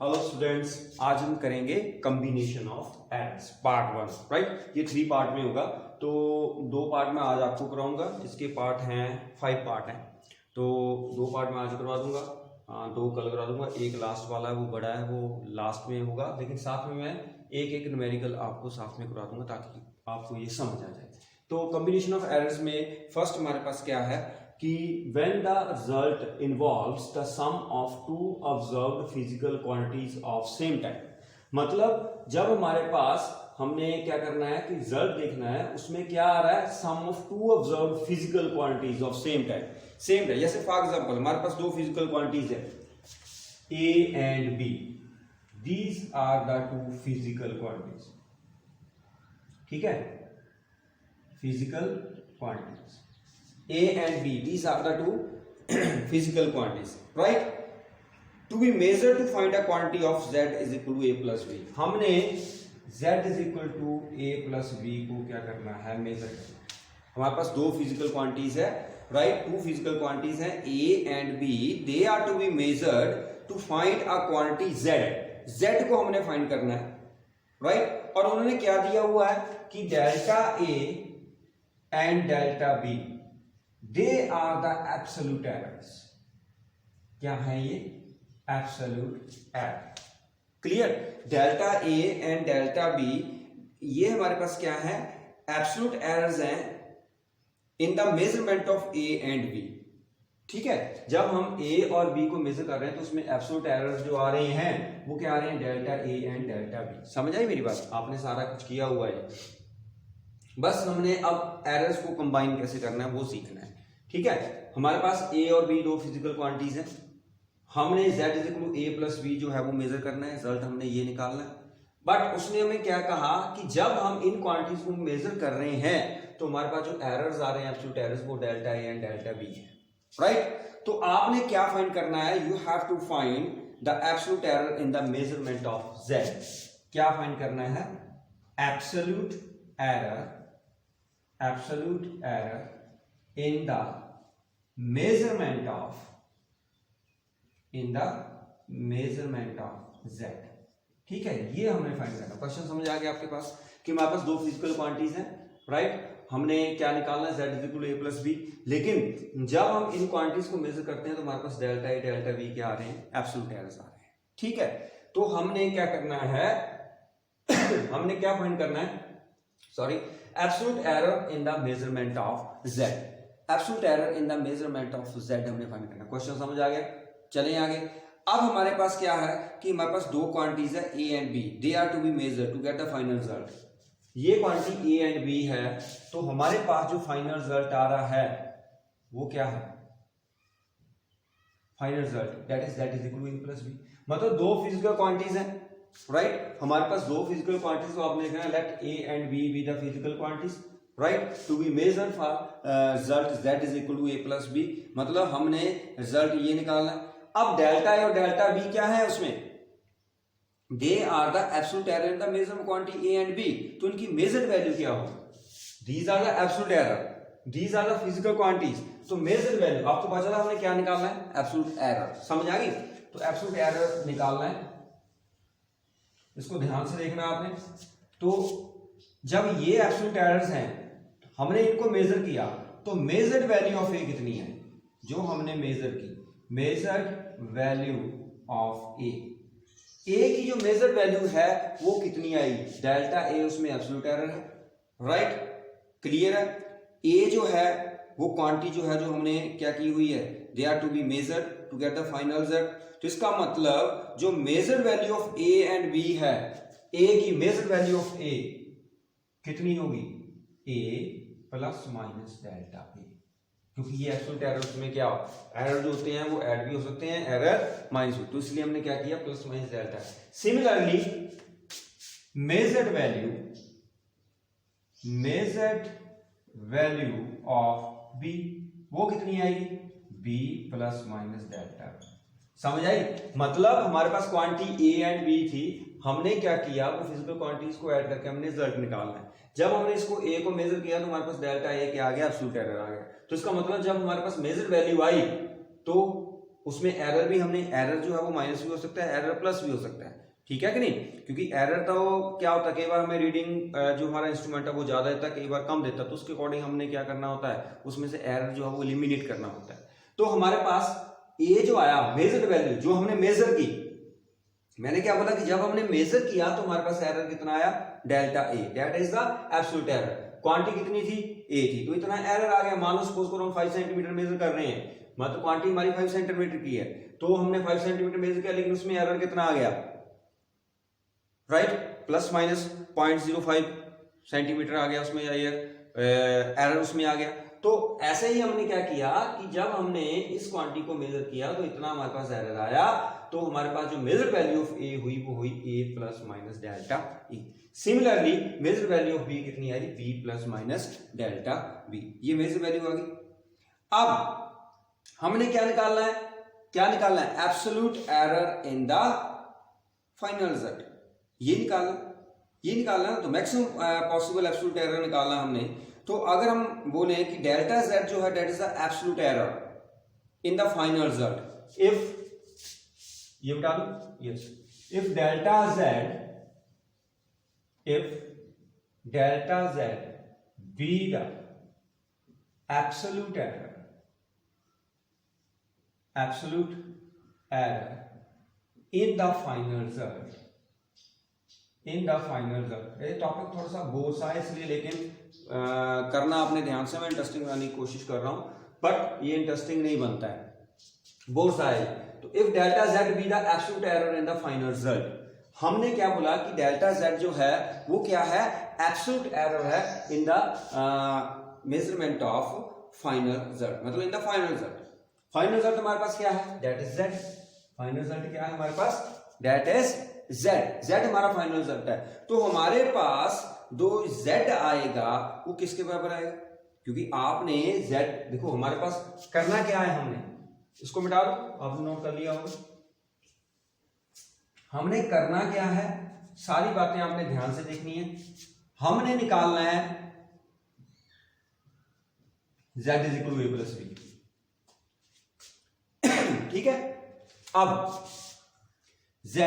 Hello students, आज हम करेंगे combination of errors part 1, right. ये 3 पार्ट में होगा, तो 2 पार्ट में आज आपको कराऊंगा। इसके पार्ट हैं 5 पार्ट हैं, तो 2 पार्ट में आज करवा दूंगा, 2 कल करा दूंगा। एक लास्ट वाला है, वो बड़ा है, वो लास्ट में होगा, लेकिन साथ में मैं एक न्यूमेरिकल आपको साथ में करवा दूंगा ताकि आपको ये समझ आ जाए। तो कॉम्बिनेशन ऑफ एरर्स में फर्स्ट हमारे पास क्या है कि when the result involves the sum of two observed physical quantities of same type, मतलब जब हमारे पास हमने क्या करना है कि रिजल्ट देखना है, उसमें क्या आ रहा है, sum of two observed physical quantities of same type. जैसे फॉर एग्जांपल हमारे पास 2 फिजिकल क्वांटिटीज है A and B, these are the 2 physical quantities, ठीक है, physical quantities A and B, these are the 2 physical quantities, right? To be measured to find a quantity of Z is equal to A plus B. हमने Z is equal to A plus B को क्या करना है, major करना है। हमारे पास 2 physical quantities है, राइट, 2 फिजिकल क्वांटिटीज हैं A and B, they are to be measured to find a quantity Z. Z को हमने फाइंड करना है, राइट। और उन्होंने क्या दिया हुआ है कि delta A and delta B they are the absolute errors. क्या है ये? Absolute error. Clear? Delta A and delta B, ये हमारे पास क्या है, एब्सोल्यूट एरर्स हैं in the measurement of A and B, ठीक है। जब हम ए और बी को मेजर कर रहे हैं तो उसमें एब्सोल्यूट एरर्स जो आ रहे हैं वो क्या आ रहे हैं, delta A and delta B. समझ आई मेरी बात? आपने सारा कुछ किया हुआ है, बस हमने अब एरर्स को कंबाइन कैसे करना है वो सीखना है, ठीक है। हमारे पास ए और बी 2 फिजिकल क्वांटिटीज हैं, हमने z is equal to a plus B जो है वो मेजर करना है, रिजल्ट हमने ये निकालना है। बट उसने हमें क्या कहा कि जब हम इन क्वांटिटीज को मेजर कर रहे हैं तो हमारे पास जो एरर्स आ रहे हैं, एब्सोल्यूट एरर्स, वो delta A and delta B है, राइट। तो आपने क्या फाइंड करना है, you have to find the absolute error in the measurement of z। क्या फाइंड करना है? Absolute error in the measurement of z, ठीक है। ये हमने फाइंड करना। क्वेश्चन समझ आ गया आपके पास कि हमारे पास 2 फिजिकल क्वांटिटीज हैं, राइट। हमने क्या निकालना है, z is equal to a plus B. लेकिन जब हम इन क्वांटिटीज को मेजर करते हैं तो हमारे पास डेल्टा ए डेल्टा बी क्या आ रहे हैं, एब्सोल्यूट एरर्स आ रहे हैं, ठीक है। तो हमने क्या करना है हमने क्या फाइंड करना है, sorry, absolute error in the measurement of z। Absolute error in the measurement of z हमने फाइंड करना। क्वेश्चन समझ आ गया? चलें आगे। अब हमारे पास क्या है कि हमारे पास 2 क्वांटिटीज है a and b, they are to be measure to get the final result. ये क्वांटिटी a एंड b है, तो हमारे पास जो फाइनल रिजल्ट आ रहा है वो क्या है, final result that is equal to a plus b। मतलब 2 फिजिकल क्वांटिटीज हैं, राइट। हमारे पास 2 फिजिकल क्वांटिटीज, तो आपने देखना let a and b be the physical quantities, right, to be measure for result z is equal to a plus B. मतलब हमने result ये निकालना है। अब डेल्टा ए और डेल्टा बी क्या है उसमें, they are the absolute error in the measurement quantity A and B. तो इनकी मेजर्ड वैल्यू क्या हो, these are the absolute error, these are the physical quantities. तो मेजर्ड वैल्यू आपको पता चला हमने क्या निकालना है, एब्सोल्यूट एरर। समझ आ गई? तो एब्सोल्यूट एरर निकालना है, इसको ध्यान से देखना आपने। तो जब ये एब्सोल्यूट एरर्स हैं, हमने इनको मेजर किया, तो मेजर्ड वैल्यू ऑफ ए कितनी है, जो हमने मेजर की, मेजर्ड वैल्यू ऑफ ए की जो मेजर्ड वैल्यू है वो कितनी आई, डेल्टा ए, उसमें एब्सोल्यूट एरर है, राइट। क्लियर है? ए जो है वो क्वांटिटी जो है जो हमने क्या की हुई है, they are to be measured to get the final result. तो इसका मतलब जो measured value of A and B है, ए की मेजर्ड वैल्यू ऑफ ए कितनी होगी, A plus minus delta A, क्योंकि ये एब्सोल्यूट एरर में क्या एरर जो होते हैं वो ऐड भी हो सकते हैं, एरर माइनस हो, तो इसलिए हमने क्या किया, plus minus delta. Similarly measured value of B, वो कितनी आएगी, बी प्लस माइनस डेल्टा। समझ आई? मतलब हमारे पास क्वांटिटी ए एंड बी थी, हमने क्या किया, वो फिजिकल क्वांटिटीज को ऐड करके हमने रिजल्ट निकालना है। जब हमने इसको ए को मेजर किया तो हमारे पास डेल्टा ए क्या आ गया, एब्सोल्यूट एरर आ गया। तो इसका मतलब जब हमारे पास मेजर वैल्यू आई तो उसमें एरर भी हमने, एरर जो है वो माइनस भी हो सकता है, एरर प्लस भी हो सकता है, ठीक है कि नहीं, क्योंकि एरर तो क्या होता है, कई बार हमें रीडिंग जो हमारा इंस्ट्रूमेंट है वो ज्यादा देता है, कई बार कम देता है, तो उसके अकॉर्डिंग हमने क्या करना होता है, उसमें से एरर जो है वो एलिमिनेट करना होता है। तो हमारे पास ए जो आया मेजर्ड वैल्यू जो हमने मेजर की, मैंने क्या बोला कि जब हमने मेजर किया तो हमारे पास एरर कितना आया, delta A, that is the absolute error. Quantity कितनी थी, ए थी, तो इतना एरर आ गया। मान लो सपोज करो हम 5 सेंटीमीटर मेजर कर रहे हैं, मतलब क्वांटिटी हमारी 5 सेंटीमीटर की है, तो हमने 5 सेंटीमीटर मेजर किया, लेकिन उसमें एरर कितना आ गया, राइट, प्लस माइनस 0.05 सेंटीमीटर आ गया उसमें, या एरर उसमें आ गया। तो ऐसे ही हमने क्या किया कि जब हमने इस क्वांटिटी को मेजर किया तो इतना हमारे पास एरर आया, तो हमारे पास जो मेजर वैल्यू ऑफ ए हुई वो हुई A plus minus delta E. Similarly measure value of B कितनी आई, B plus minus delta B, ये मेजर वैल्यू आ गई। अब हमने क्या निकालना है, क्या निकालना है, absolute error in the final result, ये निकालना है। तो मैक्सिमम पॉसिबल एब्सोल्यूट एरर निकालना हमने। तो अगर हम बोले कि डेल्टा जेड जो है that is the absolute error in the final result, if ये बता दो, yes, if delta Z B the absolute error in the final result, ये टॉपिक थोड़ा सा बोर सा है इसलिए, लेकिन करना अपने ध्यान से, मैं इंटरेस्टिंग बनाने की कोशिश कर रहा हूं, बट ये इंटरेस्टिंग नहीं बनता है, बोर सा है। तो if delta Z B the absolute error in the final result, हमने क्या बोला कि डेल्टा जेड जो है वो क्या है, एब्सोल्यूट एरर है in the measurement of final result, मतलब in the final result. Final result हमारे पास क्या है, that is Z. Final result क्या है हमारे पास, दैट इज जेड, जेड हमारा फाइनल रिजल्ट है। तो हमारे पास जो जेड आएगा वो किसके बराबर आएगा, क्योंकि आपने जेड, देखो हमारे पास करना क्या है, हमने इसको मिटा दो, आपने नोट कर लिया होगा, हमने करना क्या है, सारी बातें आपने ध्यान से देखनी है। हमने निकालना है z is equal to A plus B, ठीक है। अब z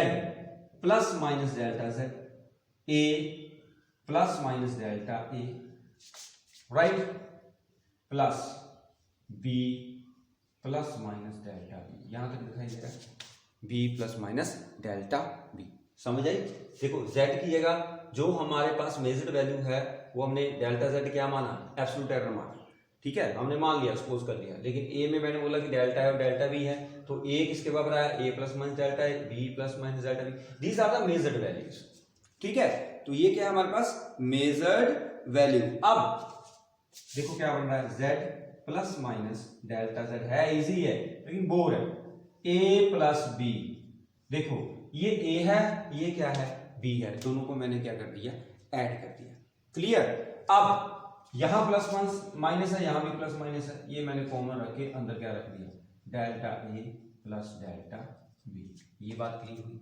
plus minus delta z, a plus minus delta a, right, plus b plus minus delta b, यहां तक दिखाई दे रहा है, b plus minus delta b, समझ आई। देखो z की जगह जो हमारे पास मेजर्ड वैल्यू है वो हमने डेल्टा z क्या माना, एब्सोल्यूट एरर माना, ठीक है, हमने मान लिया, सपोज कर लिया। लेकिन a में मैंने बोला कि डेल्टा है और डेल्टा b है, तो a किसके बराबर आया, a प्लस माइनस डेल्टा है, b plus minus delta b, these are the measured values, ठीक है। तो ये क्या है हमारे पास, मेजर्ड वैल्यू। अब देखो क्या बन रहा है, z plus minus delta z है, इजी है लेकिन बोर है, a प्लस b, देखो ये a है, ये क्या है, b है, दोनों को मैंने क्या कर दिया, ऐड कर दिया, क्लियर। अब यहां प्लस माइनस है, यहां भी प्लस माइनस है, ये मैंने कॉमन रख के अंदर क्या रख दिया, delta A plus delta B, ये बात क्लियर हुई।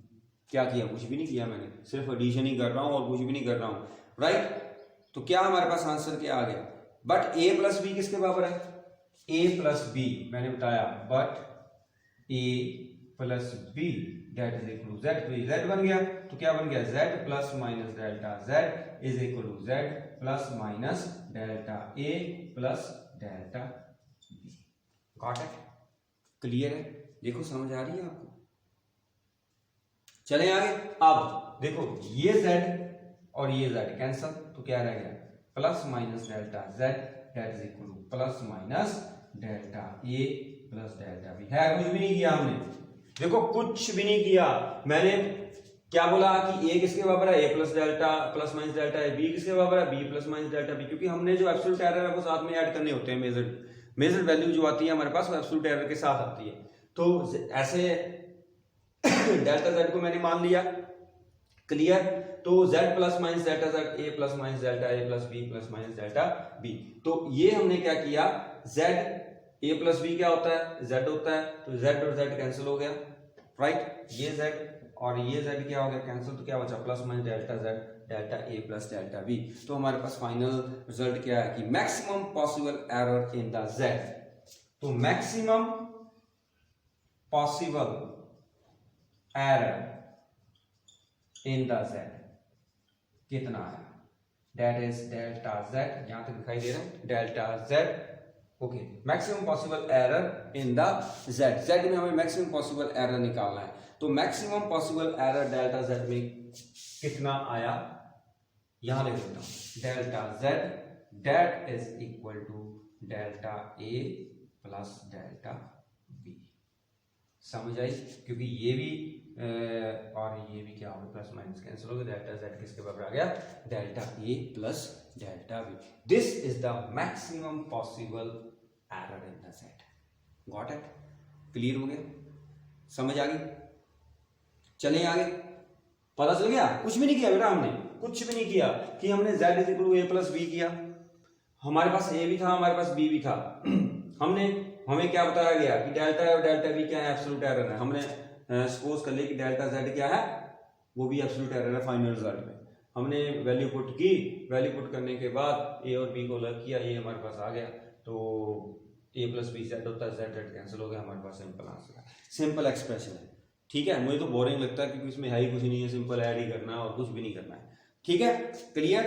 क्या किया, कुछ भी नहीं किया, मैंने सिर्फ एडिशन ही कर रहा हूं और कुछ भी नहीं कर रहा हूं, राइट। तो क्या हमारे पास आंसर क्या आ गया, बट ए प्लस बी किसके बराबर है, ए प्लस बी, मैंने बताया but A plus B that is equal to Z, तो जेड बन गया, तो क्या बन गया, Z plus minus delta Z is equal to Z plus minus delta A plus delta B. Got it, clear है, देखो समझ आ रही है आपको। चलें आगे। अब देखो ये z और ये z कैंसल, तो क्या रह गया, plus minus delta z that is equal to plus minus delta A plus delta B. है, कुछ भी नहीं किया हमने, देखो कुछ भी नहीं किया। मैंने क्या बोला कि a किसके बराबर है, a plus delta plus minus delta है, b किसके बराबर है, b plus minus delta b, क्योंकि हमने जो एब्सोल्यूट एरर है वो साथ में ऐड करने होते हैं। मेजर्ड वैल्यू जो आती है हमारे पास वो एब्सोल्यूट एरर के साथ आती है। तो ऐसे डेल्टा z को मैंने मान लिया, क्लियर। तो z plus minus delta z, a plus minus delta a plus b plus minus delta b। तो ये हमने क्या किया, z a प्लस b क्या होता है, z होता है, तो z और z कैंसिल हो गया, राइट। ये z और ये z क्या हो गया कैंसिल, तो क्या बचा, plus minus delta z delta a plus delta b। तो हमारे पास फाइनल रिजल्ट क्या है कि maximum possible error in the z। तो maximum possible error in the z कितना आया, दैट इज डेल्टा z, यहां तक दिखाई दे रहा है delta z। Okay, maximum possible error in the z में हमें मैक्सिमम पॉसिबल एरर निकालना है, तो maximum possible error delta z में कितना आया, यहां लिख देता हूं delta z that is equal to delta a plus delta b। समझ आई, क्योंकि ये भी और ये भी क्या होगा, प्लस माइनस कैंसिल हो गया, डेल्टा z किसके बराबर आ गया, delta a plus delta b। This is the maximum possible error in the z। Got it, clear हो गया, समझ आ गई। चलें आगे, पता चल गया, कुछ भी नहीं किया बेटा, हमने कुछ भी नहीं किया कि हमने z is equal to a plus b किया, हमारे पास a भी था, हमारे पास b भी था। हमें क्या बताया गया कि डेल्टा और डेल्टा b क्या है, एब्सोल्यूट एरर है। हमने सपोज कर लिया कि डेल्टा z क्या है, वो भी एब्सोल्यूट एरर है। फाइनल रिजल्ट में हमने वैल्यू पुट की, वैल्यू पुट करने के बाद a और b को अलग किया, ये हमारे पास आ गया, तो a प्लस बी z होता है, z कैंसिल हो गया, हमारे पास सिंपल आंसर है, सिंपल एक्सप्रेशन है। ठीक है, मुझे तो बोरिंग लगता है क्योंकि इसमें है ही कुछ नहीं है, सिंपल ऐड ही करना है और कुछ भी नहीं करना है। ठीक है, क्लियर।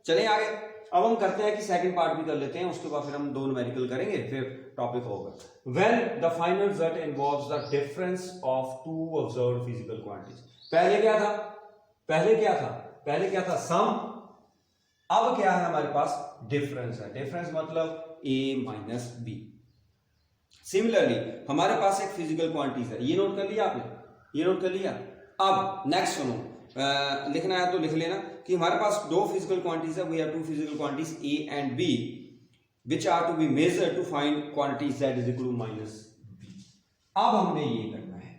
चलें आगे, अब हम करते हैं कि सेकंड पार्ट भी कर लेते हैं, उसके बाद फिर हम दो न्यूमेरिकल करेंगे, फिर टॉपिक होगा when the final result involves the difference of two observed physical quantities. पहले क्या था, पहले क्या था सम, अब क्या है हमारे पास डिफरेंस है। डिफरेंस मतलब a माइनस b। सिमिलरली हमारे पास एक फिजिकल क्वांटिटीज है, ये नोट कर लिया आपने, ये नोट कर लिया। अब नेक्स्ट सुनो, लिखना है तो लिख लेना कि हमारे पास दो फिजिकल क्वांटिटीज है, we have two physical quantities a and b which are to be measured to find quantity z is equal to minus b। अब हमने ये करना है,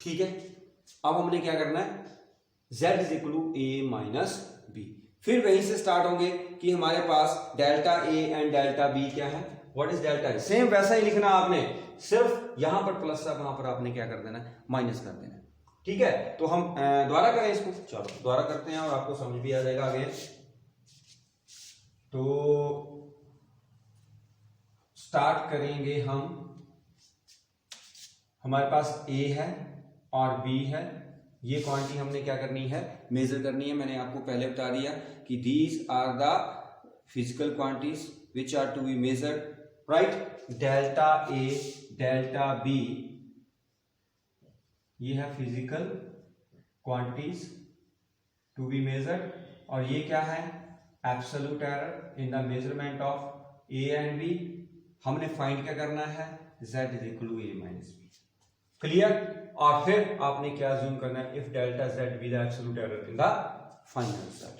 ठीक है, अब हमने क्या करना है, z is equal to a minus b। फिर वहीं से स्टार्ट होंगे कि हमारे पास delta a and delta b क्या है, what is delta a, same वैसा ही लिखना आपने, सिर्फ यहां पर प्लस है, वहां पर आपने क्या कर देना है, माइनस कर देना है। ठीक है, तो हम दोबारा करें इसको, चलो दोबारा करते हैं और आपको समझ भी आ जाएगा आगे। तो स्टार्ट करेंगे हम, हमारे पास a है और b है, ये क्वांटिटी हमने क्या करनी है, मेजर करनी है। मैंने आपको पहले बता दिया कि these are the physical quantities which are to be measured, right. Delta a delta b ये है physical quantities to be measured, और ये क्या है, absolute error in the measurement of a and b। हमने फाइंड क्या करना है, z is equal to a minus b। Clear. और फिर आपने क्या अज्यूम करना है, if delta z be the absolute error in the final result.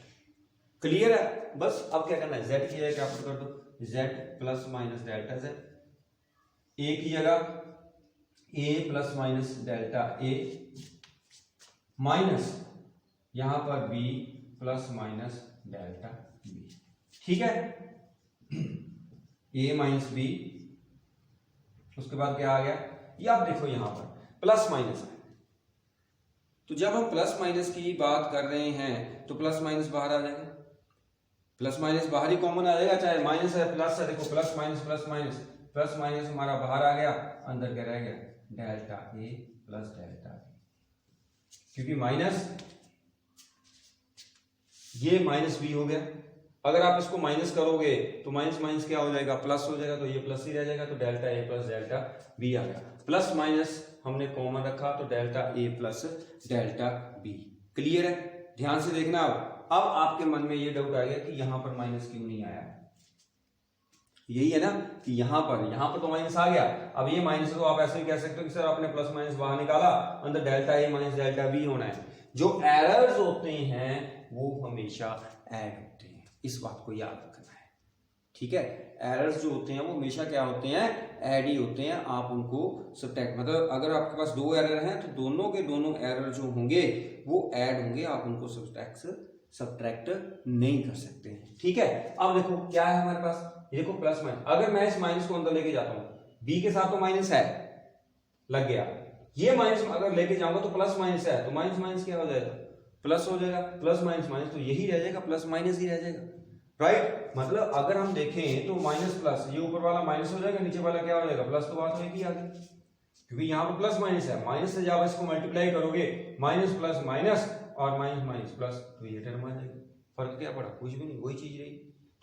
Clear है, बस अब क्या करना है, z की जगह क्या पुट कर दो, z plus minus delta z, a की जगह a plus minus delta a minus यहां पर b plus minus delta b। ठीक है, a माइनस b, उसके बाद क्या आ गया, ये आप देखो यहां पर प्लस माइनस है, तो जब हम प्लस माइनस की बात कर रहे हैं तो प्लस माइनस बाहर आ जाएगा, प्लस माइनस बाहर ही कॉमन आ जाएगा, चाहे माइनस है प्लस है, देखो plus minus plus minus, plus minus हमारा बाहर आ गया, अंदर क्या रह गया, delta a plus delta b, क्योंकि माइनस ये माइनस b हो गया। अगर आप इसको माइनस करोगे तो माइनस माइनस क्या हो जाएगा, प्लस हो जाएगा, तो ये प्लस ही रह जाएगा, तो delta a plus delta b आ गया। प्लस माइनस हमने कॉमन रखा तो delta a plus delta b। Clear है, ध्यान से देखना। अब आपके मन में ये डाउट आ गया कि यहां पर माइनस क्यों नहीं आया, यही है ना कि यहां पर तो माइनस आ गया। अब ये माइनस को आप ऐसे ही कह सकते हो कि सर आपने प्लस माइनस बाहर निकाला, अंदर delta a minus delta b होना है। जो एरर्स होते हैं वो हमेशा ऐड होते हैं, इस बात को याद रखना है। ठीक है, एरर्स जो होते हैं वो हमेशा क्या होते हैं, ऐड ही होते हैं। आप उनको सब्ट्रैक्ट, मतलब अगर आपके पास दो एरर हैं तो दोनों के दोनों एरर जो होंगे वो ऐड होंगे, आप उनको सब्ट्रैक्ट नहीं कर सकते हैं। ठीक है, अब देखो क्या है हमारे पास, ये देखो प्लस माइनस, अगर मैं इस माइनस को अंदर लेके जाता हूं, b के साथ तो माइनस है, लग गया, ये माइनस अगर लेके जाऊंगा तो प्लस माइनस है, तो माइनस माइनस क्या हो जाएगा, प्लस हो जाएगा, प्लस माइनस माइनस तो यही रह जाएगा, प्लस माइनस ही रह जाएगा, राइट। मतलब अगर हम देखें तो माइनस प्लस, ये ऊपर वाला माइनस हो जाएगा, नीचे वाला क्या हो जाएगा प्लस, तो बात होगी आगे, क्योंकि यहाँ पर प्लस माइनस है, माइनस से जब आप इसको मल्टीप्लाई करोगे माइनस प्लस माइनस और माइनस माइनस प्लस, तो ये टर्म आ जाएगी। फर्क क्या पड़ा, कुछ भी नहीं, वही चीज रही।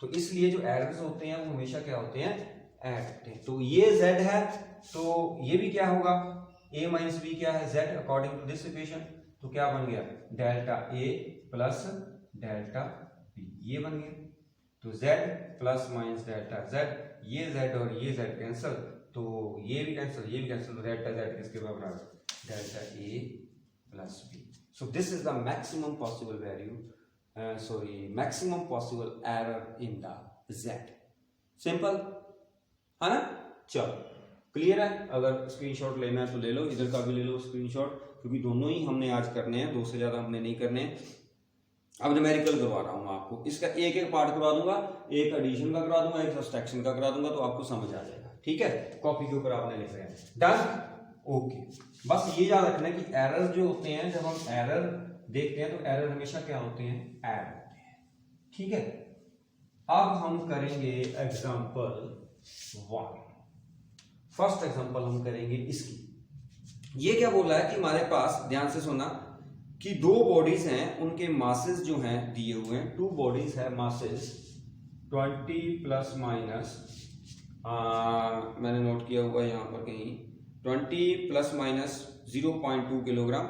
तो इसलिए जो एरर्स होते हैं वो हमेशा क्या होते हैं, ऐड होते हैं। तो ये z है, तो ये भी क्या होगा, a माइनस बी क्या है, z according to this equation. तो क्या बन गया, delta a plus delta b, ये बन गया। तो z plus minus delta z, ये z और ये z कैंसिल, तो ये भी कैंसिल, ये भी कैंसिल, तो डेल्टा z किसके बराबर, delta a plus b। So this is the maximum possible value, maximum possible error in the z। Simple है ना। चलो क्लियर है, अगर स्क्रीनशॉट लेना है तो ले लो, इधर का भी ले लो स्क्रीनशॉट, क्योंकि दोनों ही हमने आज करने हैं, दो से ज्यादा हमने नहीं करने हैं। अब न्यूमेरिकल करवा रहा हूं आपको, इसका एक एक पार्ट करवा दूंगा, एक एडिशन का करा दूंगा, एक सब्सट्रैक्शन का करा दूंगा, तो आपको समझ आ जाएगा। ठीक है, कॉपी के ऊपर आपने लिख रहे हैं, डन, ओके। बस ये याद रखना कि एरर जो होते हैं, जब हम एरर देखते हैं तो एरर हमेशा क्या होते हैं, ऐड होते हैं। ठीक है, अब हम करेंगे एग्जाम्पल 1। फर्स्ट एग्जांपल हम करेंगे इसकी। ये क्या बोल रहा है कि हमारे पास, ध्यान से सुनना, कि दो बॉडीज हैं, उनके मासेस जो हैं दिए हुए हैं, टू बॉडीज है, मासेस 20 प्लस माइनस, मैंने नोट किया हुआ है यहां पर कहीं, 20 प्लस माइनस 0.2 किलोग्राम,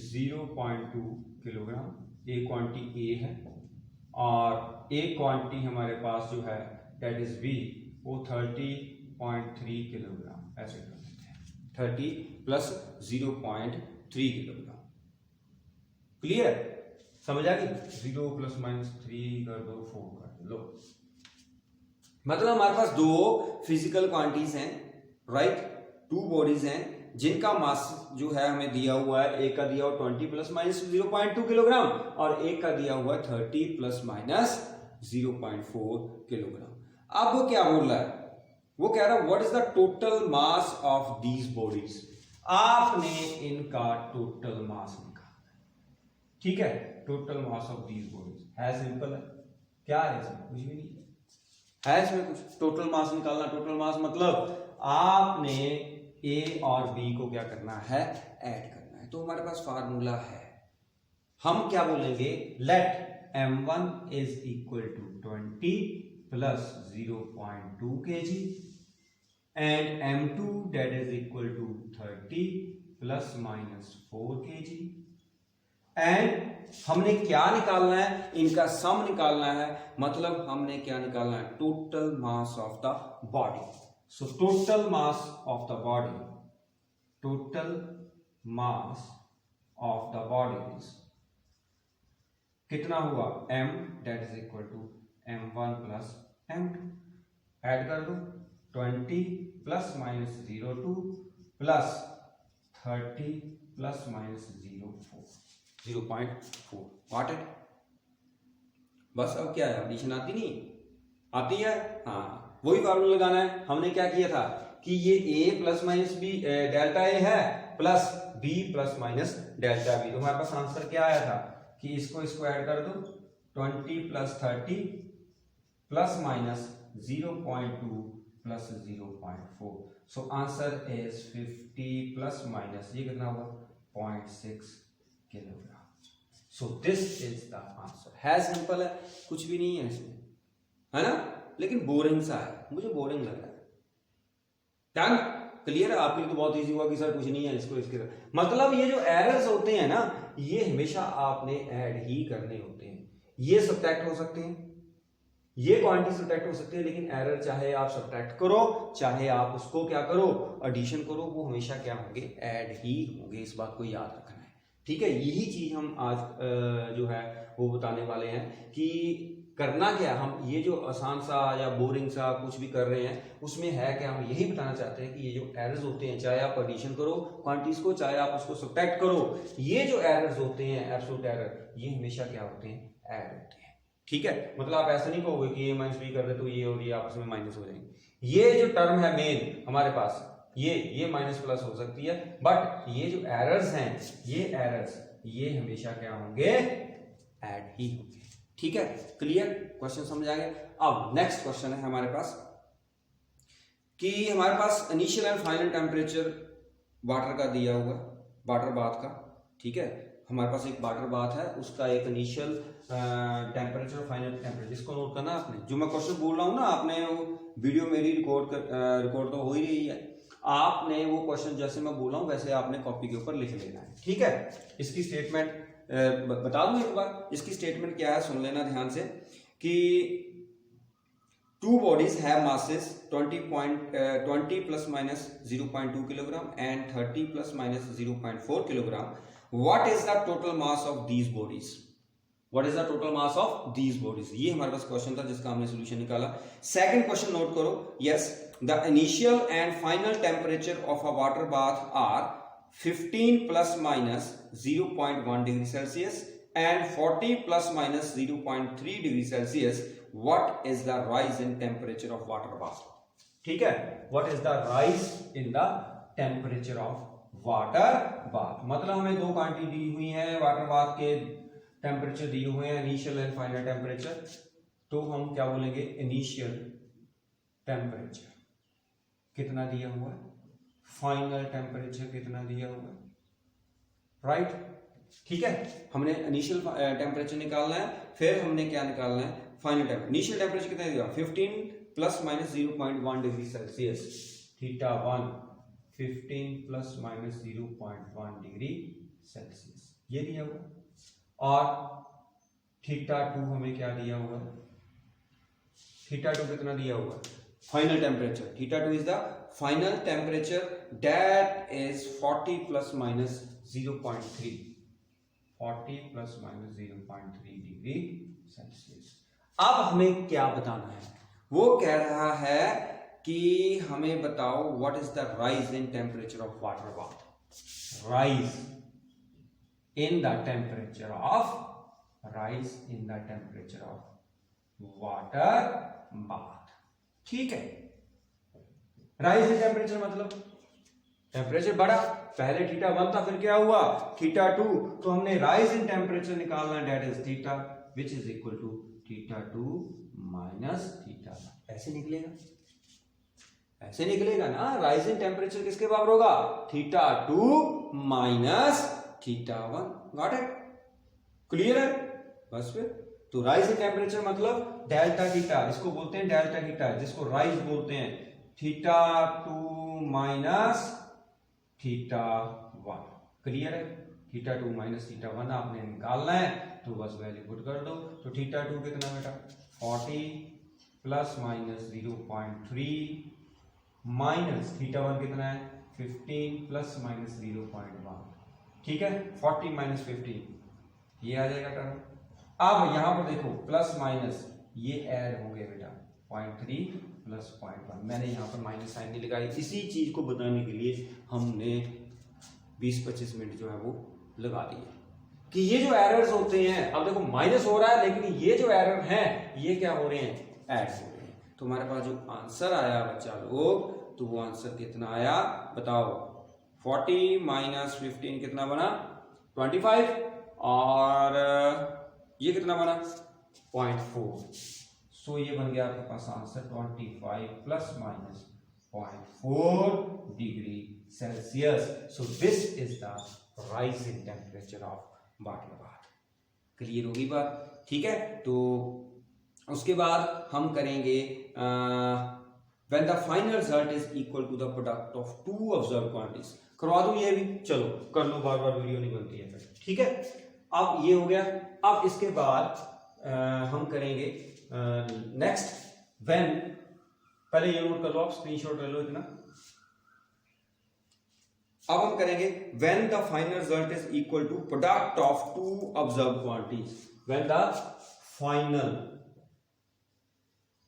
0.2 किलोग्राम, एक क्वांटिटी ए है, और एक क्वांटिटी हमारे पास जो है दैट इज बी, वो 30.3 किलोग्राम, ऐसे कर देते हैं, 30 प्लस 0.3 किलोग्राम। क्लियर, समझ आ गई, 0 प्लस माइनस 3 कर दो, 4 कर लो। मतलब हमारे पास दो फिजिकल क्वांटिटीज हैं, राइट, टू बॉडीज हैं, जिनका मास जो है हमें दिया हुआ है, एक का दिया हुआ 20 प्लस माइनस 0.2 किलोग्राम और एक का दिया हुआ 30 प्लस माइनस 0.4 किलोग्राम। अब वो क्या बोल रहा है, वो कह रहा है what is the total mass of these bodies. आपने इनका टोटल मास निकालना है। ठीक है, total mass of these bodies है, सिंपल है। क्या है इसमें, कुछ भी नहीं है इसमें कुछ। टोटल मास निकालना, टोटल मास मतलब आपने ए और बी को क्या करना है, ऐड करना है। तो हमारे पास फार्मूला है, हम क्या बोलेंगे, let m1 is equal to 20 plus 0.2 kg and m2 that is equal to 30 plus minus 4 kg। And हमने क्या निकालना है, इनका सम निकालना है, मतलब हमने क्या निकालना है, total mass of the body. So total mass of the body, total mass of the body is कितना हुआ, m that is equal to m1 plus m2। Add कर दो, 20 plus minus 0.2 plus 30 plus minus 0.4 what it. बस अब क्या है, addition आती नहीं आती है, हाँ वही फार्मूला लगाना है। हमने क्या किया था कि ये a plus minus B, delta a है, plus b plus minus delta b। तो हमारे पास आंसर क्या आया था कि इसको ऐड कर दो, 20 plus 30 plus minus 0.2 plus 0.4। So answer is 50 plus minus, ये कितना हुआ, 0.6 kilogram. So this is the answer. है सिंपल है, कुछ भी नहीं है इसमें, है ना, लेकिन बोरिंग सा है, मुझे बोरिंग लग रहा है। डन, क्लियर है, आपके लिए तो बहुत इजी हुआ कि सर कुछ नहीं है इसको इसके साथ। मतलब ये जो एरर्स होते हैं ना, ये हमेशा आपने ऐड ही करने होते हैं। ये सब्ट्रैक्ट हो सकते हैं, ये क्वांटिटी सब्ट्रैक्ट हो सकती है, लेकिन एरर चाहे आप सब्ट्रैक्ट करो चाहे आप उसको क्या करो, एडिशन करो, वो हमेशा क्या होंगे, ऐड ही होंगे। इस बात को याद रखना है। ठीक है, यही चीज हम आज जो है वो बताने वाले हैं कि करना क्या। हम ये जो आसान सा या बोरिंग सा कुछ भी कर रहे हैं उसमें है क्या, हम यही बताना चाहते हैं कि ये जो एरर्स होते हैं, चाहे आप एडिशन करो क्वांटिटीज को, चाहे आप उसको सब्ट्रैक्ट करो, ये जो एरर्स होते हैं, एब्सोल्यूट एरर, ये हमेशा क्या होते हैं, ऐड होते हैं। ठीक है, मतलब आप ऐसा नहीं कहोगे कि ये माइनस बी कर दे तो ये और ये आपस में माइनस हो जाएंगे। ये जो टर्म है मेन हमारे पास, ये माइनस प्लस हो सकती है, बट ये जो एरर्स हैं, ये एरर्स ये हमेशा क्या होंगे, ऐड ही होंगे। ठीक है, क्लियर, क्वेश्चन समझ आ गया। अब नेक्स्ट क्वेश्चन है हमारे पास कि हमारे पास initial and final temperature water का दिया हुआ, वाटर बाथ का, ठीक है। हमारे पास एक वाटर बाथ है, उसका एक इनिशियल टेम्परेचर और फाइनल टेम्परेचर, इसको नोट करना आपने। जो मैं क्वेश्चन बोल रहा हूँ ना, आपने वो वीडियो मेरी रिकॉर्ड तो हो ही रही है, आपने वो क्वेश्चन जैसे मैं बोल रहा हूँ वैसे आपने कॉपी के ऊपर लिख लेना है, ठीक है। इसकी स्टेटमेंट बता दूं एक बार, इसकी स्टेटमेंट क्या है सुन लेना ध्यान से कि two bodies have masses 20 plus minus 0.2 kilogram and 30 plus minus 0.4 kilogram. What is the total mass of these bodies? What is the total mass of these bodies? ये हमारे पास क्वेश्चन था जिसका हमने सोल्यूशन निकाला। सेकंड क्वेश्चन नोट करो। Yes, the initial and final temperature of a water bath are 15 plus minus 0.1 degree Celsius and 40 plus minus 0.3 degree Celsius. What is the rise in temperature of water bath? ठीक है, what is the rise in the temperature of water bath? मतलब हमें दो quantity दी हुई है, water bath के temperature दिए हुए हैं, इनिशियल एंड फाइनल टेम्परेचर। तो हम क्या बोलेंगे, इनिशियल टेम्परेचर कितना दिया हुआ है, फाइनल टेम्परेचर कितना दिया हुआ है, राइट, ठीक है। हमने इनिशियल टेम्परेचर निकालना है, फिर हमने क्या निकालना है, फाइनल टेम्परेचर। इनिशियल टेम्परेचर कितना दिया, 15 plus minus 0.1 degree Celsius, theta 1 15 plus minus 0.1 degree Celsius, ये दिया हुआ। और थीटा 2 हमें क्या दिया हुआ, थीटा 2 कितना दिया हुआ, final temperature. Theta 2 is the final temperature, that is 40 plus minus 0.3, 40 plus minus 0.3 degree Celsius. अब हमें क्या बताना है, वो कह रहा है कि हमें बताओ what is the rise in temperature of water bath, rise in the temperature of, rise in the temperature of water bath, ठीक है। राइज इन टेम्परेचर मतलब टेम्परेचर बढ़ा, पहले थीटा 1 था, फिर क्या हुआ थीटा 2, तो हमने राइज इन टेम्परेचर निकालना, that is theta which is equal to theta 2 minus theta 1। ऐसे निकलेगा, ऐसे निकलेगा ना, राइज इन टेम्परेचर किसके बराबर होगा, theta 2 minus theta 1। Got it, clear है, बस फिर। तो राइज इन टेम्परेचर मतलब डेल्टा थीटा, इसको बोलते हैं डेल्टा थीटा, जिसको राइज बोलते हैं, थीटा 2 माइनस थीटा 1, क्लियर है। थीटा 2 माइनस थीटा 1 आपने निकालना है, तो बस वैल्यू पुट कर दो। तो थीटा 2 कितना बेटा, 40 प्लस माइनस 0.3 माइनस थीटा 1 कितना है, 15 प्लस माइनस 0.1, ठीक है। 40 माइनस 15 ये आ जाएगा टर्म। अब यहां पर देखो प्लस माइनस ये ऐड हो गया बेटा, 0.3 प्लस 0.1, मैंने यहाँ पर माइनस साइन नहीं लगाई, इसी चीज को बताने के लिए हमने 20-25 मिनट जो है वो लगा दिए कि ये जो एरर्स होते हैं, अब देखो माइनस हो रहा है लेकिन ये जो एरर हैं ये क्या हो रहे हैं, ऐड हो रहे हैं। तो हमारे पास जो आंसर आया बच्चा लोग, तो वो आंसर कितना आया बताओ, 40 माइनस 15 कितना बना, 25, और ये कितना बना 0.4। सो ये बन गया आपके पास answer 25 plus minus 0.4 degree Celsius. So this is the rise in temperature of water bath. Clear होगी बात, ठीक है। तो उसके बाद हम करेंगे when the final result is equal to the product of two observe quantities. करवा दूं ये भी, चलो कर लो, बार बार वीडियो नहीं बनती है फिर, ठीक है। अब ये हो गया। अब इसके बाद हम करेंगे नेक्स्ट व्हेन, पहले ये नोट कर लो आप, स्क्रीनशॉट ले लो इतना। अब हम करेंगे when the final result is equal to product of two observe quantities. When the final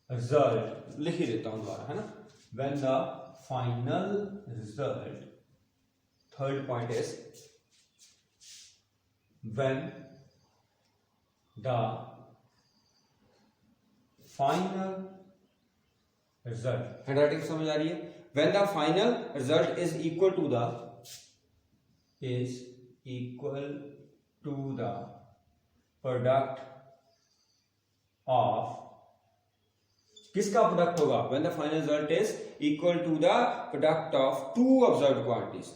result, लिख ही देता हूं दोबारा, है ना, when the final result, third point is when the final result, handwriting समझ आ रही है, when the final result is equal to the, is equal to the product of, किसका प्रोडक्ट होगा? When the final result is equal to the product of two observed quantities,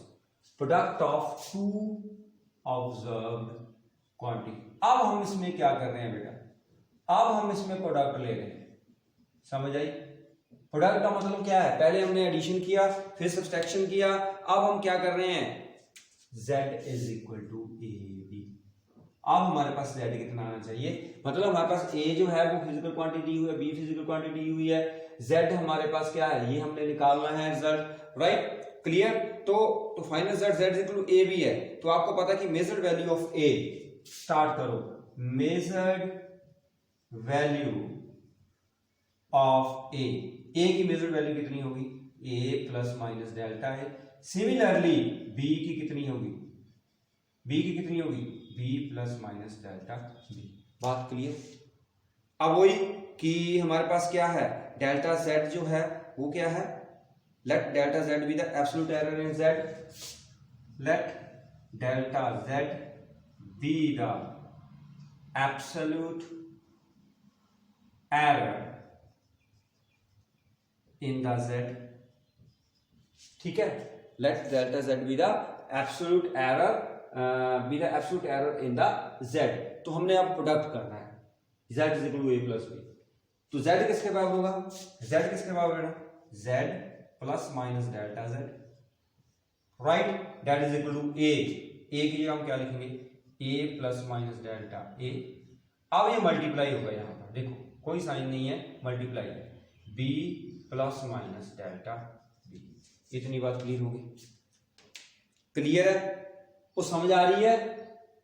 product of two observed quantity. अब हम इसमें क्या कर रहे हैं बेटा? अब हम इसमें प्रोडक्ट ले रहे हैं, समझ आई? प्रोडक्ट का मतलब क्या है? पहले हमने एडिशन किया, फिर सब्सट्रैक्शन किया, अब हम क्या कर रहे हैं? z is equal to A B. अब हमारे पास z कितना आना चाहिए? मतलब हमारे पास a जो है वो फिजिकल क्वांटिटी हुई है, b फिजिकल क्वांटिटी हुई है, z हमारे पास क्या है? ये हमने निकालना है रिजल्ट, राइट? क्लियर? तो final result z is equal to a b है। तो आपको पता है कि measured value of a, start करो, measured value of a, a की मेजर्ड वैल्यू कितनी होगी? a प्लस माइनस डेल्टा है। सिमिलरली b की कितनी होगी? b की कितनी होगी? b plus minus delta b। बात क्लियर? अब वही कि हमारे पास क्या है? डेल्टा z जो है वो क्या है? Let delta z be the absolute error in z, let delta z be the absolute error in the z, ठीक है? Let delta z be the absolute error in the z। तो हमने अब प्रोडक्ट करना है, z is equal to a plus b। तो z किसके बराबर होगा? z किसके बराबर है? z plus minus delta z, right? That is equal to a। a की जगह हम क्या लिखेंगे? a plus minus delta a। अब ये मल्टीप्लाई होगा, यहां पर देखो कोई साइन नहीं है, मल्टीप्लाई है, b plus minus delta b। इतनी बात क्लियर होगी? क्लियर है? वो समझ आ रही है?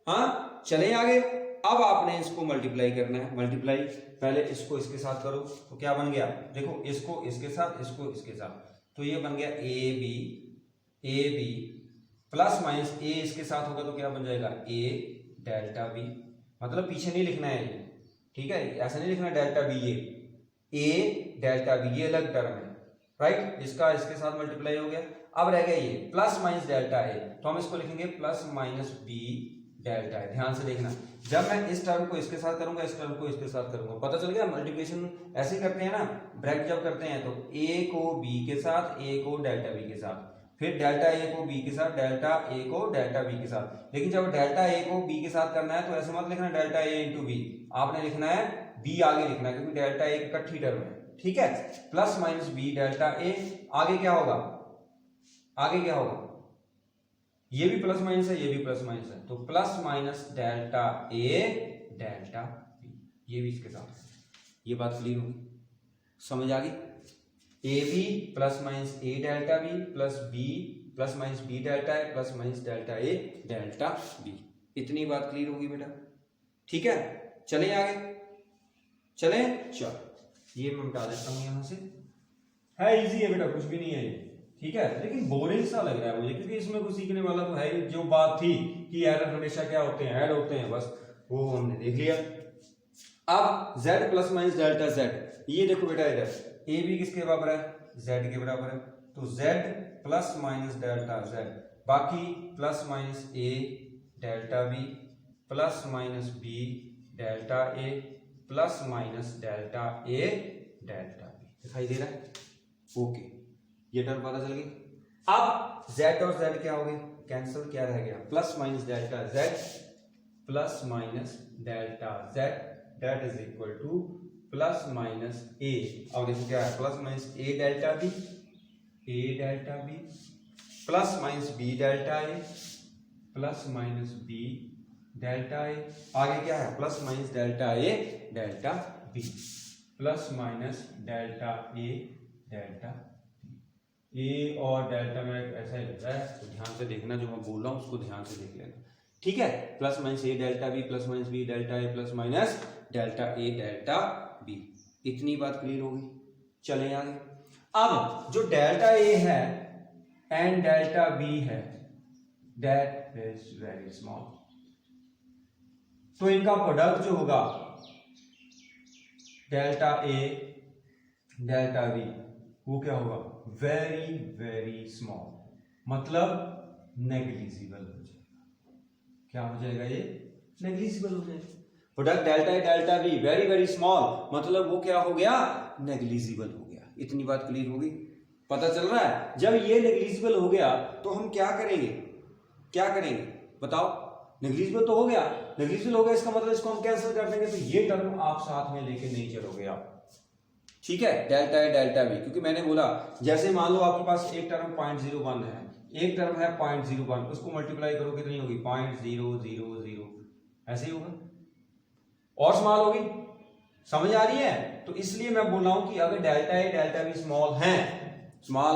हाँ, चले आगे। अब आपने इसको मल्टीप्लाई करना है। मल्टीप्लाई पहले इसको इसके साथ करो तो क्या बन गया? देखो, इसको इसके साथ, इसको इसके साथ, तो ये बन गया ए बी प्लस माइनस ए इसके साथ होगा तो क्या बन जाएगा? ए डेल्टा बी। मतलब पीछे नहीं लिखना है ये, ठीक है? ऐसा नहीं लिखना डेल्टा बी, ये ए डेल्टा बी, ये अलग टर्म है, राइट? इसका इसके साथ मल्टीप्लाई हो गया। अब रह गया ये प्लस माइनस डेल्टा ए, तो हम इसको लिखेंगे प्लस माइनस बी डेल्टा ए। ध्यान से देखना, जब मैं इस टर्म को इसके साथ करूंगा, इस टर्म को इसके साथ करूंगा, पता चल गया? मल्टीप्लिकेशन ऐसे करते हैं ना, ब्रैकेट जब करते हैं तो a को b के साथ, a को डेल्टा b के साथ, फिर डेल्टा a को b के साथ, डेल्टा a को डेल्टा b के साथ। लेकिन जब डेल्टा a को b के साथ करना है तो ऐसे मत लिखना डेल्टा a इंटू b, आपने लिखना है b आगे लिखना है, क्योंकि डेल्टा a एक इकट्ठी टर्म है, ठीक है? Plus minus b delta a, आगे क्या होगा? आगे क्या होगा? ये भी प्लस माइनस है, ये भी प्लस माइनस है, तो प्लस माइनस डेल्टा ए डेल्टा बी, ये भी इसके साथ। ये बात क्लियर होगी? समझ आ गई? A B plus minus A delta B plus B plus minus B delta A plus minus delta A delta B. इतनी बात क्लियर होगी बेटा? ठीक है, चले आगे, चले। चल, ये मैं मिटा देता हूं यहां से। है इजी है बेटा, कुछ भी नहीं है ये, ठीक है? लेकिन बोरिंग सा लग रहा है मुझे, क्योंकि इसमें कुछ सीखने वाला तो है ही। जो बात थी कि एरर हमेशा क्या होते हैं? ऐड होते हैं, बस वो हमने देख लिया। अब z plus minus delta z, ये देखो बेटा, इधर ए बी किसके बराबर है? z के बराबर है, तो z plus minus delta z, बाकी plus minus a delta b plus minus b delta a plus minus delta a delta b। दिखाई दे रहा है? ओके, ये टर्म पता चल गई। अब z और z क्या हो गए? कैंसिल। क्या रह गया? Plus minus delta z plus minus delta z, that is equal to plus minus a। अब देखो क्या है? Plus minus a delta b, a delta b plus minus b delta a plus minus b delta a। आगे क्या है? Plus minus delta a delta b plus minus delta a delta a और delta में ऐसा ही रहता है, तो ध्यान से देखना, जो मैं बोल रहा हूँ उसको ध्यान से देख लेना, ठीक है? प्लस माइनस ए delta B plus minus B delta ए प्लस माइनस डेल्टा ए डेल्टा बी। इतनी बात क्लियर होगी? चलें आगे। अब जो डेल्टा ए है एंड डेल्टा बी है, दैट इज वेरी स्मॉल, तो इनका प्रोडक्ट जो होगा डेल्टा ए डेल्टा बी, वो क्या होगा? वेरी वेरी स्मॉल, मतलब नेग्लिजिबल हो जाएगा। क्या हो जाएगा? ये नेग्लिजिबल हो जाएगा। Product delta A delta be very very small, मतलब वो क्या हो गया, नेग्लिजिबल हो गया। इतनी बात क्लियर होगी, पता चल रहा है। जब ये नेग्लिजिबल हो गया तो हम क्या करेंगे, क्या करेंगे बताओ। नेग्लिजिबल तो हो गया, नेग्लिजिबल हो गया इसका मतलब इसको हम कैंसिल कर देंगे, तो ये टर्म आप साथ में लेके नहीं चलोगे आप, ठीक है। डेल्टा ए डेल्टा बी, क्योंकि मैंने बोला जैसे मान लो आपके पास एक टर्म 0.01 है, एक टर्म है 0.01, उसको मल्टीप्लाई करो कितनी होगी 0.000, ऐसे ही होगा और स्मॉल होगी। समझ आ रही है। तो इसलिए मैं बोल रहा हूं कि अगर delta A delta B small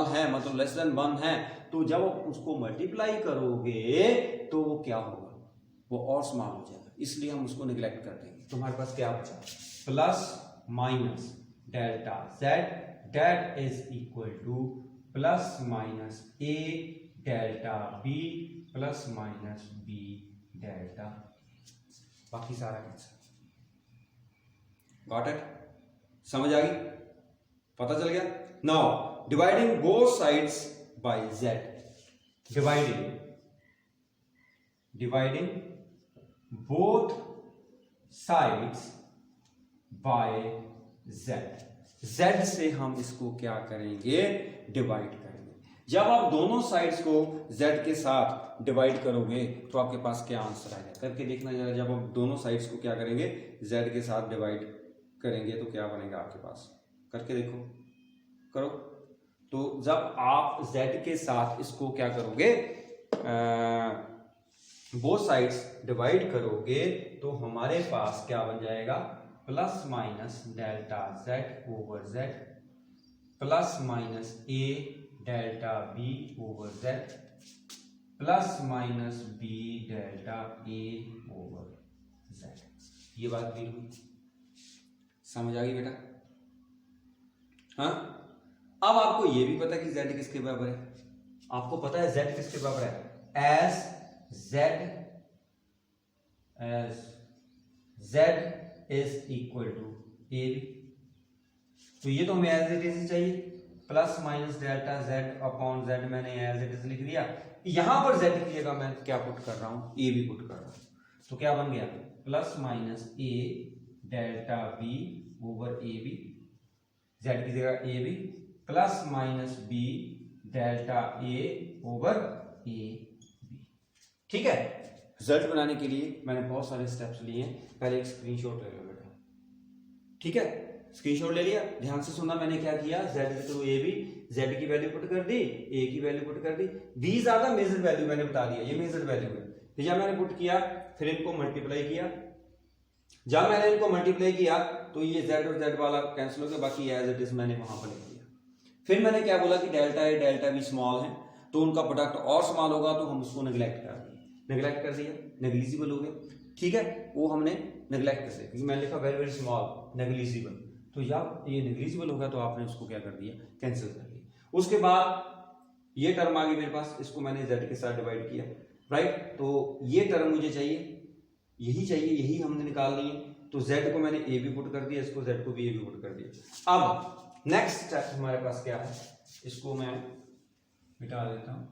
है मतलब लेस देन 1 है, तो जब उसको मल्टीप्लाई करोगे तो वो क्या होगा, वो और स्मॉल हो जाएगा, इसलिए हम उसको निगलेक्ट कर देंगे। तुम्हारे पास क्या बचा, plus minus delta Z that is equal to plus minus A delta B plus minus B delta, बाकी सारा कैंसिल। गॉट इट, समझ आ गई, पता चल गया। Now dividing both sides by z, dividing both sides by z से हम इसको क्या करेंगे, डिवाइड करेंगे। जब आप दोनों साइड्स को z के साथ डिवाइड करोगे तो आपके पास क्या आंसर आएगा, करके देखना जरा। जब आप दोनों साइड्स को क्या करेंगे, z के साथ डिवाइड करेंगे तो क्या बनेगा आपके पास, करके देखो, करो। तो जब आप z के साथ इसको क्या करोगे, बोथ साइड्स डिवाइड करोगे तो हमारे पास क्या बन जाएगा, plus minus delta z over z plus minus a delta b over z plus minus b delta a over z। ये बात क्लियर हुई, समझ आ गई बेटा। हाँ, अब आपको ये भी पता है कि z किसके बराबर है, आपको पता है z किसके बराबर है, as z is equal to A B. तो ये तो हमें एज इट इज चाहिए, plus minus delta z upon z मैंने एज इट इज लिख दिया। यहां पर z की जगह मैं क्या पुट कर रहा हूं, ए बी पुट कर रहा हूं, तो क्या बन गया, plus minus A delta B over A B, z की जगह A B plus minus B delta A over A B. ठीक है, रिजल्ट बनाने के लिए मैंने बहुत सारे स्टेप्स लिए हैं, पहले एक स्क्रीनशॉट ले लो बेटा, ठीक है। स्क्रीनशॉट ले लिया, ध्यान से सुनना मैंने क्या किया, z to A B, z की वैल्यू पुट कर दी, a की वैल्यू पुट कर दी, these are the measured value, मैंने बता दिया ये मेजर्ड वैल्यू है। फिर जब मैंने पुट किया फिर इनको मल्टीप्लाई किया, जब मैंने इनको मल्टीप्लाई किया तो ये z और z वाला कैंसिल हो गया, बाकी एज इट इज मैंने वहां पर लिख दिया। फिर मैंने क्या बोला कि delta A delta B small है तो उनका प्रोडक्ट और स्मॉल होगा, तो हम उसको नेग्लेक्ट कर दिया, नेग्लिजिबल हो गया, ठीक है, वो हमने नेग्लेक्ट कर दिया क्योंकि मैंने लिखा वेरी वेरी स्मॉल नेग्लिजिबल। तो जब ये नेग्लिजिबल होगा तो आपने उसको क्या कर दिया, कैंसिल कर दिया। उसके बाद ये टर्म आ गई मेरे पास, इसको मैंने z के साथ डिवाइड किया, राइट। तो ये टर्म मुझे चाहिए, यही चाहिए, यही हमने निकालनी है, तो z को मैंने a भी पुट कर दिया, इसको z को भी a भी पुट कर दिया। अब नेक्स्ट स्टेप हमारे पास क्या है, इसको मैं मिटा देता हूं,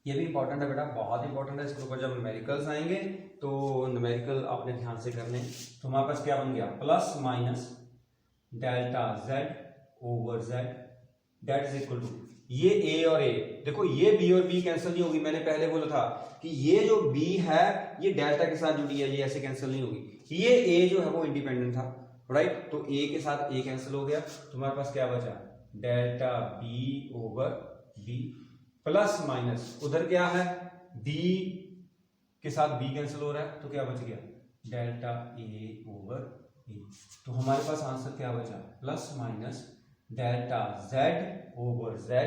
ये भी इंपॉर्टेंट है बेटा, बहुत इंपॉर्टेंट है। इसके ऊपर जब न्यूमेरिकल्स आएंगे तो न्यूमेरिकल आपने ध्यान से करने। तो हमारे पास क्या बन गया, plus minus delta z over z that is equal to, ये a और a, देखो ये b और b कैंसिल नहीं होगी, मैंने पहले बोला था कि ये जो b है ये डेल्टा के साथ जुड़ी है, ये ऐसे कैंसिल नहीं होगी। ये a जो है वो इंडिपेंडेंट था, राइट, तो a के साथ a कैंसिल हो गया, तो हमारे पास क्या बचा, delta b over b plus minus उधर क्या है, b के साथ b कैंसिल हो रहा है, तो क्या बच गया, डेल्टा a ओवर a। तो हमारे पास आंसर क्या बचा, plus minus delta z over z,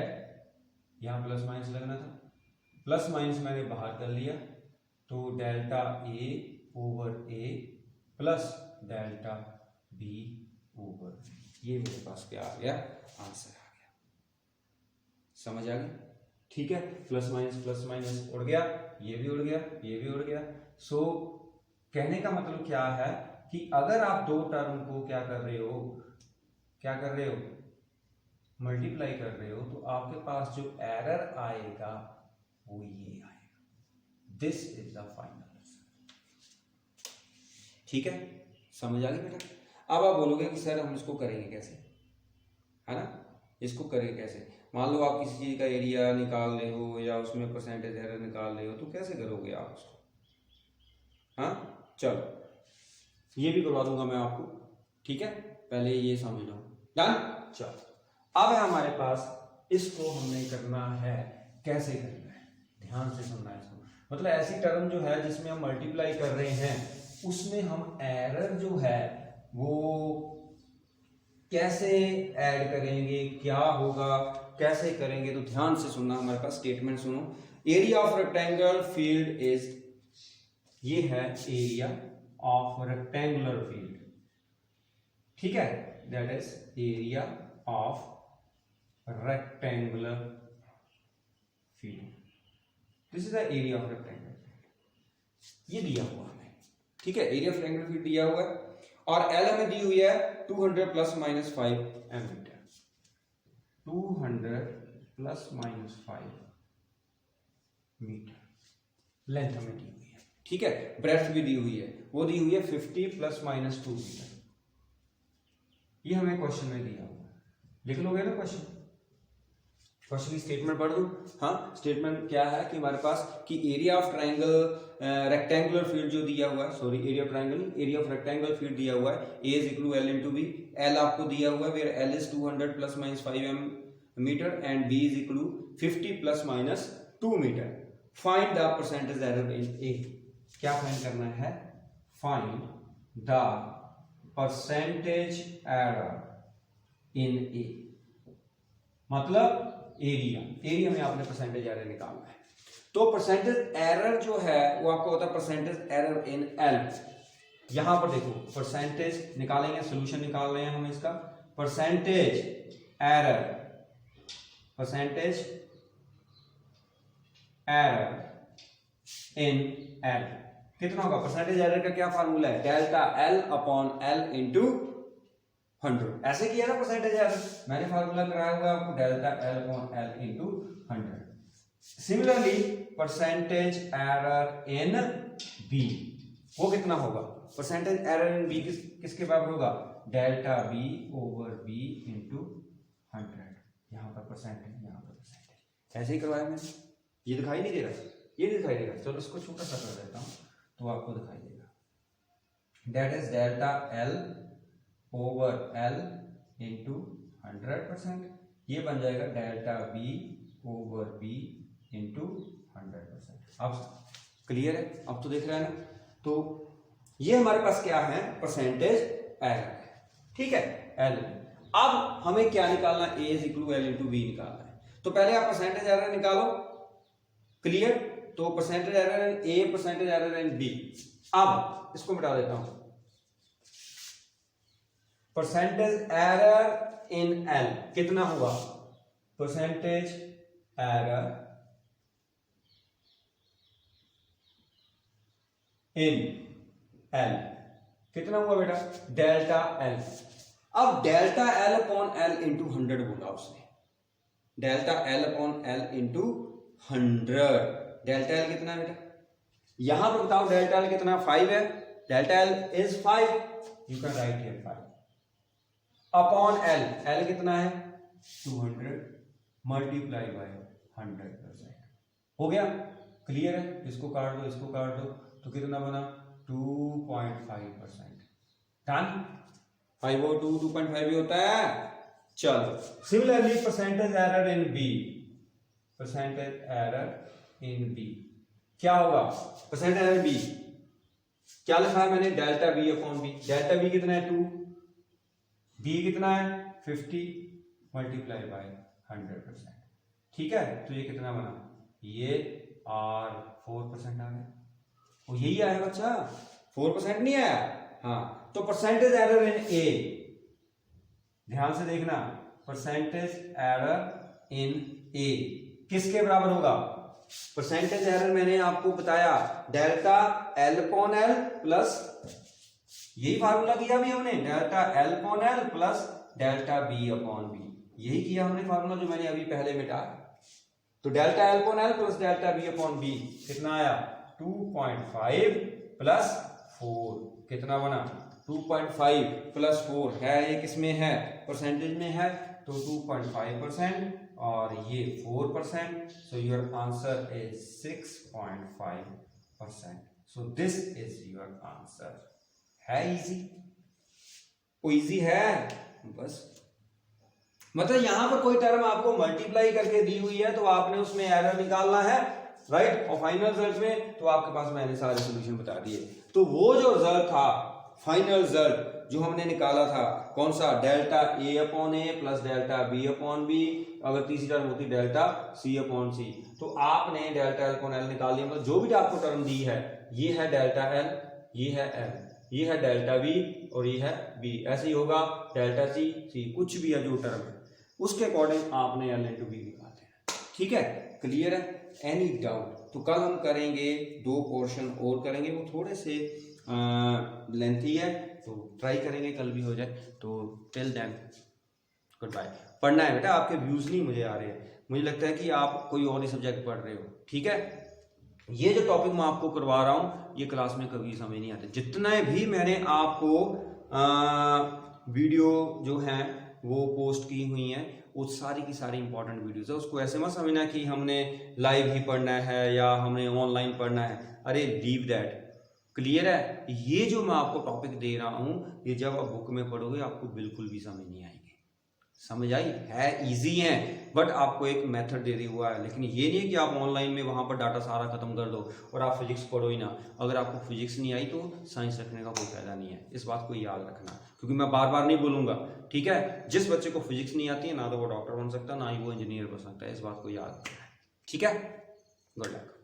यहां प्लस माइनस लगना था, प्लस माइनस मैंने बाहर कर लिया, तो delta a over a plus delta b over, ये मेरे पास क्या आ गया, आंसर आ गया। समझ आ गई, ठीक है। प्लस माइनस उड़ गया, ये भी उड़ गया, ये भी उड़ गया। सो कहने का मतलब क्या है कि अगर आप दो टर्म को क्या कर रहे हो, मल्टीप्लाई कर रहे हो, तो आपके पास जो एरर आएगा वो ये आएगा, this is the final answer. ठीक है, समझ आ गई बेटा। अब आप बोलोगे कि सर हम इसको करेंगे कैसे, है ना, इसको करेंगे कैसे। मान लो आप किसी चीज का एरिया निकाल रहे हो या उसमें परसेंटेज एरर निकाल रहे हो, तो कैसे करोगे आप उसको। हाँ चलो ये भी करवा दूंगा मैं आपको, ठीक है, पहले ये समझ लो। डन। चलो अब है हमारे पास, इसको हमने करना है, कैसे करना है, ध्यान से सुनना है इसको। मतलब ऐसी टर्म जो है जिसमें हम मल्टीप्लाई कर रहे हैं, उसमें हम एरर जो है वो कैसे ऐड करेंगे, क्या होगा, कैसे करेंगे, तो ध्यान से सुनना। हमारे पास स्टेटमेंट सुनो। Area of rectangular field is, ये है एरिया ऑफ रेक्टेंगुलर फील्ड, ठीक है, that is area of rectangular field, this is the area of rectangular field. ये दिया हुआ हमें, ठीक है, एरिया ऑफ रेक्टेंगुलर फील्ड दिया हुआ है और एल हमें दी हुई है 200 ± 5 एमीटर, 200 ± 5 मीटर लेंथ हमें दी हुई है, ठीक है, ब्रेड्थ भी दी हुई है, वो दी हुई है 50 ± 2 मीटर। ये हमें क्वेश्चन में दिया हुआ है, लिख लोगे ना क्वेश्चन की स्टेटमेंट पढ़ दो। हाँ, स्टेटमेंट क्या है कि हमारे पास कि area of triangle rectangular field जो दिया हुआ है, sorry area of triangle, area of rectangular field दिया हुआ है, A is equal to L into B. L आपको दिया हुआ है, where L is 200 ± 5 metre and B is equal to 50 ± 2 metre. Find the percentage error in A। क्या find करना है, find the percentage error in A, मतलब area में आपने परसेंटेज एरर निकालना है। तो परसेंटेज एरर जो है वो आपको होता है परसेंटेज एरर इन एल। यहां पर देखो परसेंटेज निकालेंगे, सोल्यूशन निकाल रहे हैं हम इसका। परसेंटेज एरर इन एल कितना होगा। परसेंटेज एरर का क्या फार्मूला है, delta L upon L into 100। ऐसे किया ना परसेंटेज एरर, मैंने फार्मूला कराया हुआ आपको, delta L upon L into 100। Similarly percentage error in B, वो कितना होगा, परसेंटेज एरर इन बी किसके बराबर होगा, delta B over B into 100। यहां पर परसेंटेज, यहां पर परसेंटेज, ऐसे ही करवाया मैंने। ये दिखाई नहीं दे रहा, ये दिखाई देगा, चलो इसको छोटा सा कर देता हूं तो आपको दिखाई देगा। That is delta L over L into 100%, ये बन जाएगा delta B over B into 100%। अब क्लियर है, अब तो देख रहे हैं ना। तो ये हमारे पास क्या है, परसेंटेज एरर है, ठीक है, एल। अब हमें क्या निकालना है, a is equal to l into b निकालना है। तो पहले आप परसेंटेज एरर निकालो, क्लियर। तो percentage error in a, percentage error in b. अब इसको मिटा देता हूं, परसेंटेज एरर इन एल कितना हुआ, परसेंटेज एरर इन एल कितना हुआ बेटा, डेल्टा एल। अब delta L upon L into 100 बोला उसने, delta L upon L into 100। Delta L कितना है बेटा, यहां पर बताओ डेल्टा एल कितना, 5 है, delta L is 5, you can write here 5 upon L, L कितना है 200 मल्टीप्लाई बाय 100%। हो गया, क्लियर है। इसको काट दो, इसको काट दो, तो कितना बना 2.5%। डन। 5 और 2 2.5 भी होता है। चलो similarly percentage error in B, percentage error in B क्या होगा, परसेंटेज एरर बी क्या लिखा है मैंने, delta B upon B. Delta B कितना है 2, बी कितना है 50 मल्टीप्लाई बाय 100%, ठीक है। तो ये कितना बना, ये और 4% आ गया, वो यही आया बच्चा, 4% नहीं आया। हाँ, तो परसेंटेज एरर इन ए, ध्यान से देखना, परसेंटेज एरर इन ए किसके बराबर होगा, परसेंटेज एरर मैंने आपको बताया delta L upon L plus, यही फार्मूला किया भी हमने, delta L upon L plus delta B upon B, यही किया हमने फार्मूला जो मैंने अभी पहले मिटाया। तो delta L upon L plus delta B upon B कितना आया 2.5 प्लस 4 कितना बना 2.5 प्लस 4 है, ये किसमें है परसेंटेज में है, तो 2.5% और ये 4%, so your answer is 6.5%. So this is your answer. है इजी, इजी है बस. मतलब यहां पर कोई टर्म आपको मल्टीप्लाई करके दी हुई है तो आपने उसमें एरर निकालना है, राइट. और फाइनल रिजल्ट में तो आपके पास मैंने सारे सॉल्यूशन बता दिए. तो वो जो रिजल्ट था, फाइनल रिजल्ट जो हमने निकाला था, कौन सा, delta a upon a plus delta B upon b, अगर तीसरी टर्म होती डेल्टा सी अपॉन सी. तो आपने डेल्टा एल अपॉन एल निकाल लिया. मतलब जो भी आपको टर्म दी है, ये है डेल्टा एल, ये है एल, ये है डेल्टा बी और ये है बी. ऐसे ही होगा डेल्टा सी, सी कुछ भी है जो टर्म है उसके अकॉर्डिंग आपने एल इंटू बी निकालते हैं. ठीक है, क्लियर है. Any doubt? तो कल हम करेंगे 2 पोर्शन और करेंगे, वो थोड़े से लेंथी है तो ट्राई करेंगे कल भी हो जाए. तो टिल देन गुड बाय. पढ़ना है बेटा, आपके व्यूज नहीं मुझे आ रहे हैं, मुझे लगता है कि आप कोई और ही सब्जेक्ट पढ़ रहे हो. ठीक है, ये जो टॉपिक मैं आपको करवा रहा हूँ ये क्लास में कभी समझ नहीं आते. जितने भी मैंने आपको वीडियो जो हैं वो पोस्ट की हुई हैं, वो सारी की सारी इंपॉर्टेंट वीडियोस है. उसको ऐसे मत समझना कि हमने लाइव ही पढ़ना है या हमने ऑनलाइन पढ़ना है. अरे लीव दैट. क्लियर है. ये जो मैं आपको टॉपिक दे रहा हूं, ये जब आप बुक में पढ़ोगे आपको बिल्कुल भी समझ नहीं आएंगे. समझ आई? है इजी है, बट आपको एक मेथड दे दिया हुआ है. लेकिन ये नहीं है कि आप ऑनलाइन में वहां पर डाटा सारा खत्म कर दो और आप फिजिक्स पढ़ो ही ना. अगर आपको फिजिक्स नहीं आई तो साइंस रखने का कोई फायदा नहीं है. इस बात को याद रखना, क्योंकि मैं बार बार नहीं बोलूंगा. ठीक है, जिस बच्चे को फिजिक्स नहीं आती है ना तो वो डॉक्टर बन सकता, ना ही वो इंजीनियर बन सकता है. इस बात को याद रखना है. ठीक है, गुड लक.